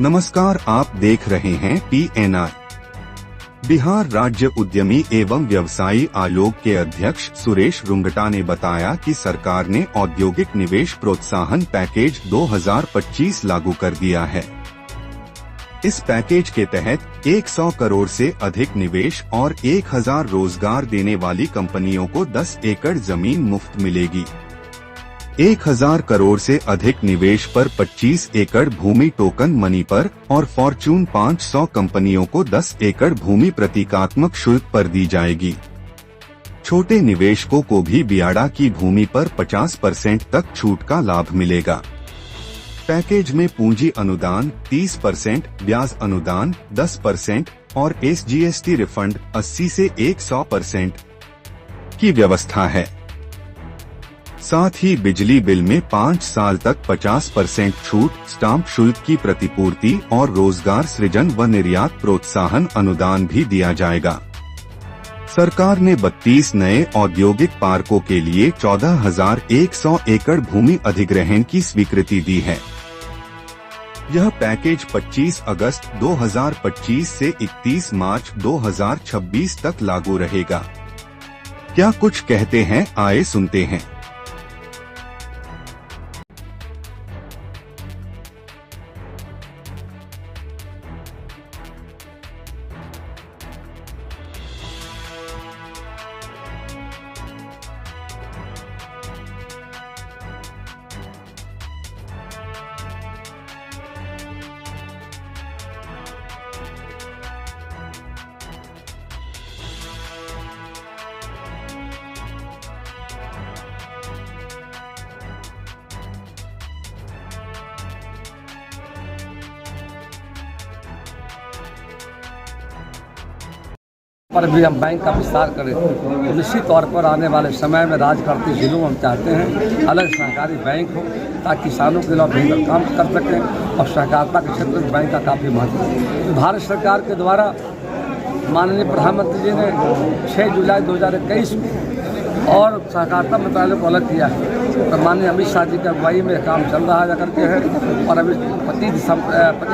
नमस्कार, आप देख रहे हैं PNR। बिहार राज्य उद्यमी एवं व्यवसायी आयोग के अध्यक्ष सुरेश रुंगटा ने बताया कि सरकार ने औद्योगिक निवेश प्रोत्साहन पैकेज 2025 लागू कर दिया है। इस पैकेज के तहत 100 करोड़ से अधिक निवेश और 1000 रोजगार देने वाली कंपनियों को 10 एकड़ जमीन मुफ्त मिलेगी। 1000 करोड़ से अधिक निवेश पर 25 एकड़ भूमि टोकन मनी पर और फॉर्च्यून 500 कंपनियों को 10 एकड़ भूमि प्रतीकात्मक शुल्क पर दी जाएगी। छोटे निवेशकों को भी बियाड़ा की भूमि पर 50% तक छूट का लाभ मिलेगा। पैकेज में पूंजी अनुदान 30%, ब्याज अनुदान 10% और SGST रिफंड 80 से 100% की व्यवस्था है। साथ ही बिजली बिल में 5 साल तक 50% छूट, स्टाम्प शुल्क की प्रतिपूर्ति और रोजगार सृजन व निर्यात प्रोत्साहन अनुदान भी दिया जाएगा। सरकार ने 32 नए औद्योगिक पार्कों के लिए 14,100 एकड़ भूमि अधिग्रहण की स्वीकृति दी है। यह पैकेज 25 अगस्त 2025 से 31 मार्च 2026 तक लागू रहेगा। क्या कुछ कहते हैं, आइए सुनते हैं। पर भी हम बैंक का विस्तार करें तो निश्चित तौर पर आने वाले समय में राज करते जिलों में हम चाहते हैं अलग सहकारी बैंक हो ताकि किसानों के लिए बेहतर काम कर सकें और सहकारिता के क्षेत्र में बैंक का काफ़ी महत्व है। तो भारत सरकार के द्वारा माननीय प्रधानमंत्री जी ने 6 जुलाई 2021 और सहकारिता मंत्रालय को अलग किया है। तो माननीय अमित शाह जी की अगुवाई में काम चल रहा जा करके है और अभी 25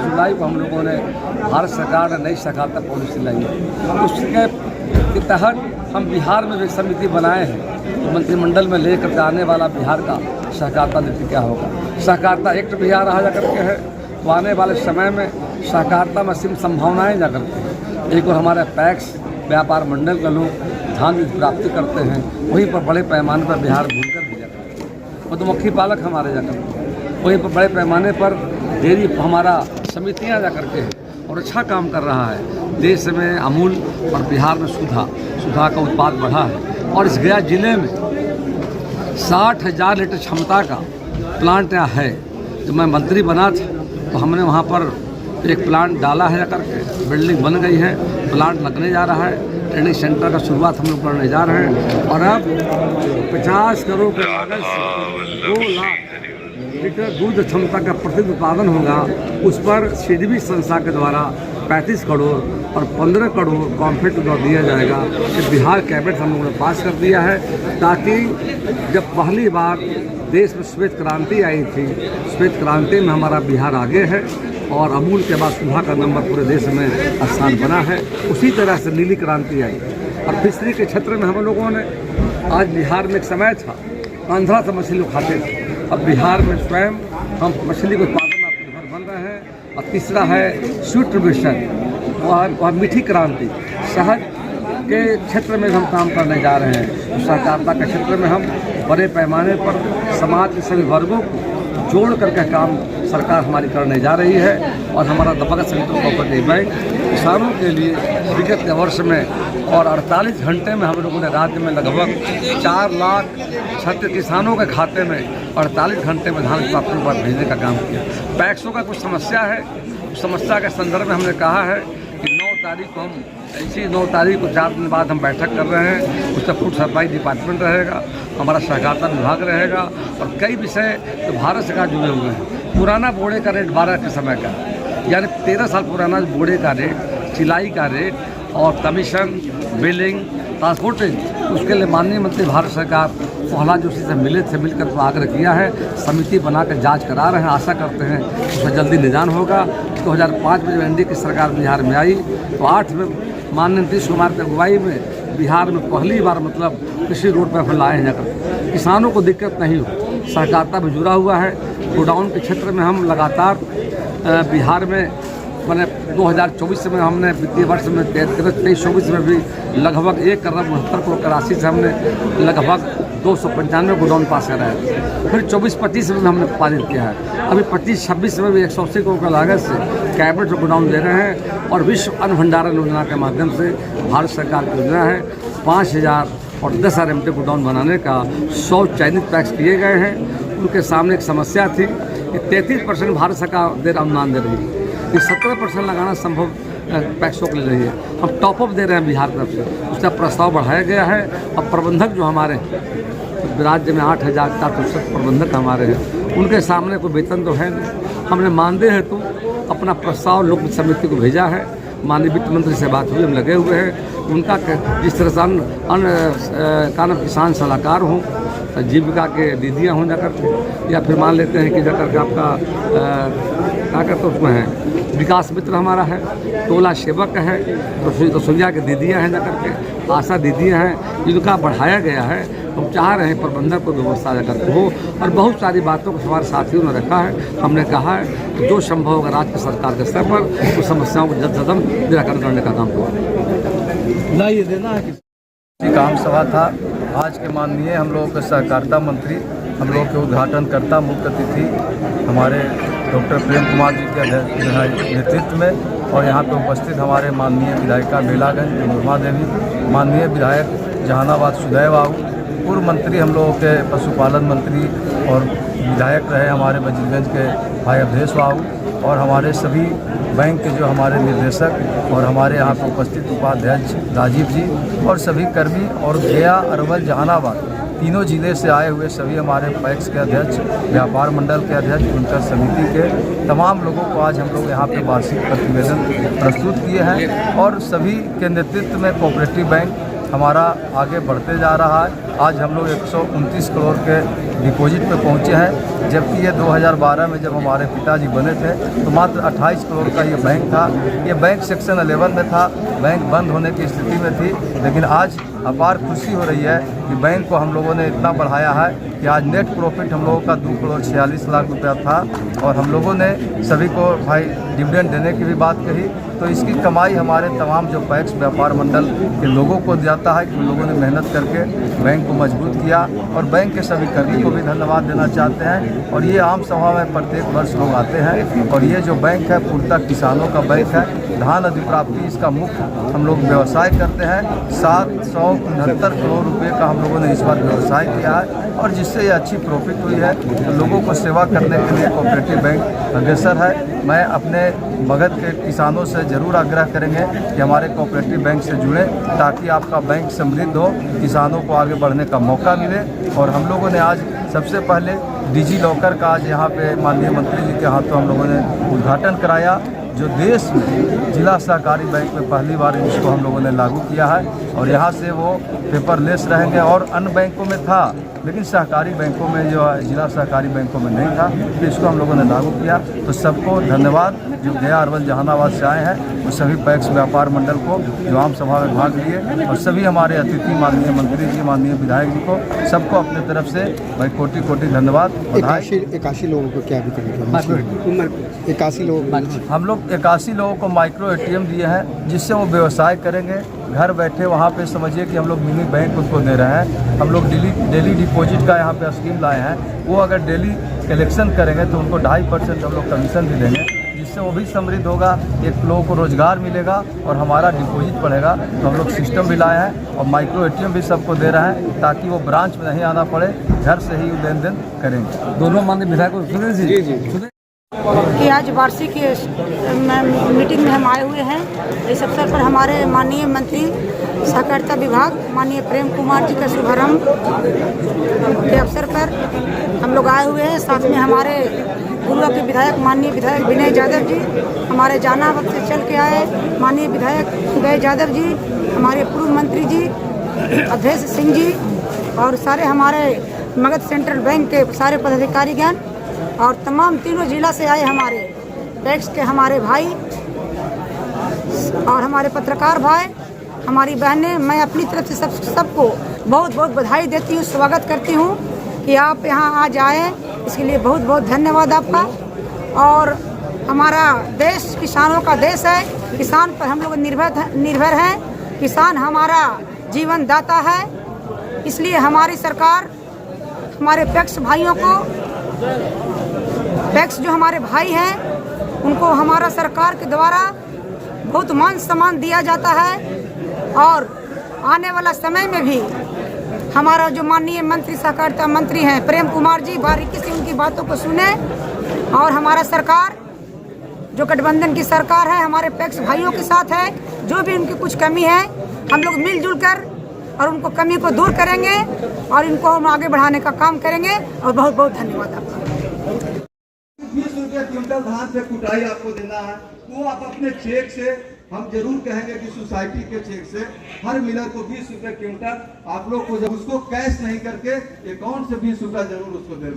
जुलाई को हम लोगों ने भारत सरकार ने नई सहकारिता पॉलिसी लाई है। उसके तहत हम बिहार में एक समिति बनाए हैं तो मंत्रिमंडल में लेकर आने वाला बिहार का सहकारिता नीति क्या होगा। सहकारिता एक्ट भी आ रहा जा करके है तो आने वाले समय में सहकारिता में सिम संभावनाएँ जा करके हैं। एक और हमारे पैक्स व्यापार मंडल का लोग धान की प्राप्ति करते हैं, वहीं पर बड़े पैमाने पर बिहार भूलकर भी जाते हैं। मधुमक्खी पालक हमारे जाकर वहीं पर बड़े पैमाने पर डेयरी हमारा समितियां जा करके है और अच्छा काम कर रहा है। देश में अमूल और बिहार में सुधा का उत्पाद बढ़ा है और इस गया जिले में 60,000 लीटर क्षमता का प्लांट यहाँ है। जब मैं मंत्री बना था तो हमने वहाँ पर एक प्लांट डाला है करके, बिल्डिंग बन गई है, प्लांट लगने जा रहा है, ट्रेनिंग सेंटर का शुरुआत हम लोग करने जा रहे हैं और अब 50 करोड़ के लागत से 2 लाख लीटर दूध क्षमता का प्रतिदिन उत्पादन होगा। उस पर CDB संस्था के द्वारा 35 करोड़ और 15 करोड़ कॉम्फेट द्वारा दिया जाएगा। कि बिहार कैबिनेट हम लोगों ने पास कर दिया है ताकि जब पहली बार देश में श्वेत क्रांति आई थी, श्वेत क्रांति में हमारा बिहार आगे है और अमूल के बाद सुधा का नंबर पूरे देश में स्थान बना है। उसी तरह से नीली क्रांति आई और फिशरी के क्षेत्र में हम लोगों ने आज बिहार में एक समय था आंध्रा से मछली लोग खाते थे, अब बिहार में स्वयं हम मछली के उत्पादन में निर्भर बन रहे हैं। और तीसरा है स्वीट मिशन और मीठी क्रांति, शहद के क्षेत्र में हम काम करने जा रहे हैं। सहकारिता के क्षेत्र में हम बड़े पैमाने पर समाज के सभी वर्गों को जोड़ करके काम सरकार हमारी करने जा रही है और हमारा दबंग सेंट्रल कोऑपरेटिव बैंक किसानों के लिए विगत वर्ष में और 48 घंटे में हम लोगों ने राज्य में लगभग 4 लाख 36 किसानों के खाते में 48 घंटे में धान प्राप्ति पर भेजने का काम किया। पैक्सों का कुछ समस्या है, उस समस्या के संदर्भ में हमने कहा है कि 9 तारीख को हम 9 तारीख को 4 दिन बाद हम बैठक कर रहे हैं। उसका फूड सप्लाई डिपार्टमेंट रहेगा, हमारा सहकारिता विभाग रहेगा और कई विषय जो भारत सरकार जुड़े हुए हैं। पुराना बोड़े का रेट 12 के समय का, यानी 13 साल पुराना बोड़े का रेट, सिलाई का रेट और कमीशन, बिलिंग, ट्रांसपोर्टिंग, उसके लिए माननीय मंत्री भारत सरकार प्रहलाद जोशी से मिले थे, मिलकर तो आग्रह किया है, समिति बनाकर जांच करा रहे हैं। आशा करते हैं उसका जल्दी निदान होगा। 2005 में जब एनडीए की सरकार बिहार में आई तो 8 में माननीय नीतीश कुमार की अगुवाई में बिहार में पहली बार मतलब कृषि रोड पर लाए हैं जाकर, किसानों को दिक्कत नहीं हो, सहकारिता भी जुड़ा हुआ है। गोडाउन के क्षेत्र में हम लगातार बिहार में मैंने 2024 में हमने वित्तीय वर्ष में 23-24 में भी लगभग 1 अरब 69 करोड़ की राशि से हमने लगभग 295 गोडाउन पास कराया है। फिर 24-25 में हमने पारित किया है। अभी 25-26 में भी 180 करोड़ की लागत से कैबिनेट में गोडाउन दे रहे हैं। और विश्व अन्न भंडारण योजना के माध्यम से भारत सरकार की योजना है 5000 और 10,000 MT गोडाउन बनाने का 100 चयनित पैक्स किए गए हैं। उनके सामने एक समस्या थी कि 33% भारत सरकार देर अनुदान दे रही है, ये 17% लगाना संभव पैक्सों के लिए रही है। हम टॉप अप दे रहे हैं बिहार तरफ से, उसका प्रस्ताव बढ़ाया गया है। अब प्रबंधक जो हमारे राज्य में 8,460 प्रबंधक हमारे हैं, उनके सामने कोई वेतन तो है नहीं। हमने मानदेय हेतु अपना प्रस्ताव लोक समिति को भेजा है। माननीय वित्त मंत्री से बात हुई, हम लगे हुए हैं। उनका जिस तरह से अन्य किसान सलाहकार हों, जीविका के दीदियाँ हों जाकर के, या फिर मान लेते हैं कि जाकर के आपका क्या करते उसमें है विकास मित्र हमारा है, टोला सेवक है, रसोईया के दीदियाँ हैं जाकर के, आशा दीदियाँ हैं, इनका बढ़ाया गया है। हम चाह रहे हैं प्रबंधक को व्यवस्था जाकर हो। और बहुत सारी बातों को हमारे साथियों ने रखा है। हमने कहा है कि जो संभव होगा राज्य सरकार के स्तर पर उस समस्याओं को जल्द से जल्द निराकरण करने का काम करें। ना ये देना है कि काम सभा था आज के माननीय हम लोगों के सहकारिता मंत्री, हम लोग के उद्घाटनकर्ता मुख्य अतिथि हमारे डॉक्टर प्रेम कुमार जी के नेतृत्व में, और यहाँ पे उपस्थित हमारे माननीय विधायिका बेलागंज मनोरमा देवी, माननीय विधायक जहानाबाद सुदय बाबू, पूर्व मंत्री हम लोगों के पशुपालन मंत्री और विधायक रहे हमारे वजीरगंज के भाई अवधेश बाबू, और हमारे सभी बैंक के जो हमारे निर्देशक और हमारे यहाँ पर उपस्थित उपाध्यक्ष राजीव जी और सभी कर्मी, और गया, अरवल, जहानाबाद तीनों जिले से आए हुए सभी हमारे पैक्स के अध्यक्ष, व्यापार मंडल के अध्यक्ष, बुनकर समिति के तमाम लोगों को आज हम लोग यहाँ पे वार्षिक प्रतिवेदन प्रस्तुत किए हैं। और सभी के नेतृत्व में कोऑपरेटिव बैंक हमारा आगे बढ़ते जा रहा है। आज हम लोग 129 करोड़ के डिपॉजिट पे पहुँचे हैं, जबकि ये 2012 में जब हमारे पिताजी बने थे तो मात्र 28 करोड़ का ये बैंक था। ये बैंक सेक्शन 11 में था, बैंक बंद होने की स्थिति में थी। लेकिन आज अपार खुशी हो रही है कि बैंक को हम लोगों ने इतना बढ़ाया है कि आज नेट प्रॉफिट हम लोगों का 2 करोड़ 46 लाख रुपया था। और हम लोगों ने सभी को भाई डिविडेंड देने की भी बात कही, तो इसकी कमाई हमारे तमाम जो पैक्स व्यापार मंडल के लोगों को जाता है कि उन लोगों ने मेहनत करके बैंक को मजबूत किया। और बैंक के सभी कर्मी को भी धन्यवाद देना चाहते हैं। और ये आम सभा में प्रत्येक वर्ष लोग आते हैं। और ये जो बैंक है पूर्णतः किसानों का बैंक है। धान अधिप्राप्ति इसका मुख्य हम लोग व्यवसाय करते हैं। 769 करोड़ रुपए का हम लोगों ने इस बार व्यवसाय किया है, और जिससे ये अच्छी प्रॉफिट हुई है। तो लोगों को सेवा करने के लिए कोऑपरेटिव बैंक अग्रसर है। मैं अपने मगध के किसानों से ज़रूर आग्रह करेंगे कि हमारे कोऑपरेटिव बैंक से जुड़ें, ताकि आपका बैंक समृद्ध हो, किसानों को आगे बढ़ने का मौका मिले। और हम लोगों ने आज सबसे पहले डिजी लॉकर का आज यहाँ पे माननीय मंत्री जी के हाथों हम लोगों ने उद्घाटन कराया, जो देश में जिला सहकारी बैंक में पहली बार इसको हम लोगों ने लागू किया है। और यहाँ से वो पेपरलेस रहेंगे। और अन्य बैंकों में था, लेकिन सहकारी बैंकों में जो है जिला सहकारी बैंकों में नहीं था, तो इसको हम लोगों ने लागू किया। तो सबको धन्यवाद जो गया, अरवल, जहानाबाद से आए हैं, और सभी पैक्स व्यापार मंडल को जो आम सभा में भाग लिए, और सभी हमारे अतिथि माननीय मंत्री जी, माननीय विधायक जी को, सबको अपने तरफ से भाई कोटि कोटि धन्यवाद। 81 लोगों को क्या भी 81 लोग हम लोग 81 लोगों को माइक्रो ATM दिए हैं, जिससे वो व्यवसाय करेंगे घर बैठे। वहाँ पे समझिए कि हम लोग मिनी बैंक उनको दे रहे हैं। हम लोग डेली डिपॉजिट का यहाँ पे स्कीम लाए हैं। वो अगर डेली कलेक्शन करेंगे तो उनको 2.5% हम लोग कमीशन भी देंगे, जिससे वो भी समृद्ध होगा, एक लोगों को रोजगार मिलेगा और हमारा डिपॉजिट बढ़ेगा। तो हम लोग सिस्टम भी लाए हैं और माइक्रो ATM भी सबको दे रहे हैं, ताकि वो ब्रांच में नहीं आना पड़े, घर से ही लेन देन करेंगे। दोनों माननीय विधायकों कि आज वार्षिक मीटिंग में हम आए हुए हैं। इस अवसर पर हमारे माननीय मंत्री सहकारिता विभाग माननीय प्रेम कुमार जी का शुभारंभ के अवसर पर हम लोग आए हुए हैं। साथ में हमारे गुरुआ के विधायक माननीय विधायक विनय यादव जी, हमारे जहानाबाद से चल के आए माननीय विधायक उदय यादव जी, हमारे पूर्व मंत्री जी अवधेश सिंह जी, और सारे हमारे मगध सेंट्रल बैंक के सारे पदाधिकारीगण और तमाम तीनों जिला से आए हमारे पैक्स के हमारे भाई और हमारे पत्रकार भाई, हमारी बहनें, मैं अपनी तरफ से सबको बहुत बहुत बधाई देती हूँ, स्वागत करती हूँ कि आप यहाँ आज आए, इसके लिए बहुत बहुत धन्यवाद आपका। और हमारा देश किसानों का देश है, किसान पर हम लोग निर्भर हैं, किसान हमारा जीवन दाता है, इसलिए हमारी सरकार हमारे पैक्स भाइयों को, पैक्स जो हमारे भाई हैं उनको हमारा सरकार के द्वारा बहुत मान सम्मान दिया जाता है। और आने वाला समय में भी हमारा जो माननीय मंत्री सहकारिता मंत्री हैं प्रेम कुमार जी, बारीकी से उनकी बातों को सुने और हमारा सरकार जो गठबंधन की सरकार है हमारे पैक्स भाइयों के साथ है, जो भी उनकी कुछ कमी है हम लोग मिलजुल कर और उनको कमी को दूर करेंगे और इनको हम आगे बढ़ाने का काम करेंगे। और बहुत बहुत धन्यवाद आपका। 20 रुपये क्विंटल धान से कुटाई आपको देना है, वो आप अपने चेक से, हम जरूर कहेंगे कि सोसाइटी के चेक से हर मिलर को 20 रुपये क्विंटल आप लोग को, जब उसको कैश नहीं करके अकाउंट से 20 रुपया जरूर उसको दे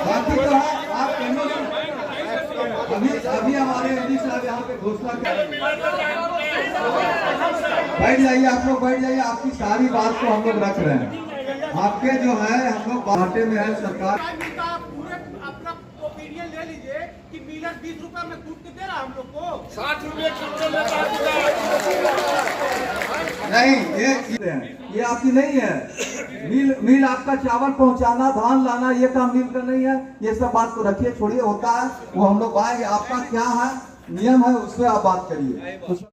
बाकी तो आप अभी हमारे एमडी साहब यहाँ पे घोषणा कर, बैठ जाइए आप लोग, बैठ जाइए, आपकी सारी बात को हम लोग रख रहे हैं। आपके जो है हम लोग घाटे में है सरकार। अपना ओपिनियन ले लीजिए कि मिलर 20 रुपए में कूट के दे रहा हम लोग को 60 रुपए नहीं, ये आपकी नहीं है। मिल आपका चावल पहुंचाना, धान लाना, ये काम मिल का नहीं है। ये सब बात को रखिए, छोड़िए, होता है वो हम लोग आएंगे। आपका क्या है नियम है उस पर आप बात करिए।